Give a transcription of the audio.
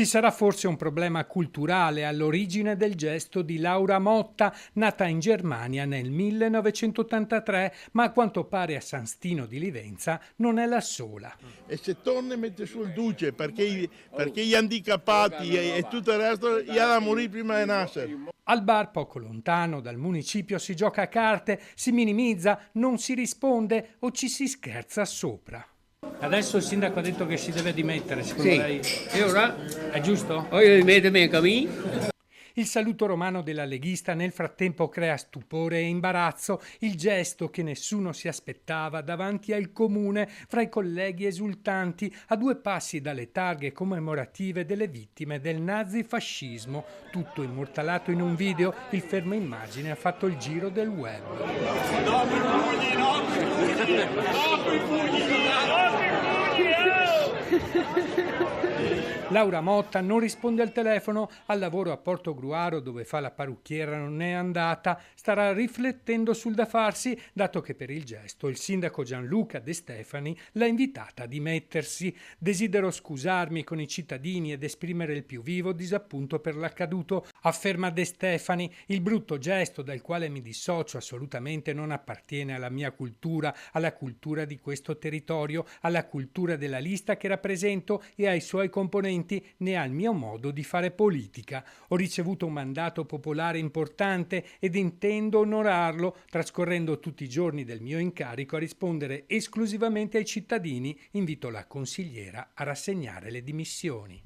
Ci sarà forse un problema culturale all'origine del gesto di Laura Motta, nata in Germania nel 1983, ma a quanto pare a San Stino di Livenza non è la sola. E se torna mette sul duce perché gli handicappati e tutto il resto gli ha da morire prima di nascere. Al bar poco lontano dal municipio si gioca a carte, si minimizza, non si risponde o ci si scherza sopra. Adesso il sindaco ha detto che si deve dimettere, secondo lei? E ora? È giusto? Voglio rimettermi a cammino. Il saluto romano della leghista nel frattempo crea stupore e imbarazzo, il gesto che nessuno si aspettava davanti al comune fra i colleghi esultanti a 2 passi dalle targhe commemorative delle vittime del nazifascismo, tutto immortalato in un video. Il fermo immagine ha fatto il giro del web. Laura Motta non risponde al telefono, al lavoro a Portogruaro dove fa la parrucchiera non è andata, starà riflettendo sul da farsi, dato che per il gesto il sindaco Gianluca De Stefani l'ha invitata a dimettersi. Desidero scusarmi con i cittadini ed esprimere il più vivo disappunto per l'accaduto, afferma De Stefani. Il brutto gesto dal quale mi dissocio assolutamente non appartiene alla mia cultura, alla cultura di questo territorio, alla cultura della lista che rappresento e ai suoi componenti, né al mio modo di fare politica. Ho ricevuto un mandato popolare importante ed intendo onorarlo, trascorrendo tutti i giorni del mio incarico a rispondere esclusivamente ai cittadini. Invito la consigliera a rassegnare le dimissioni.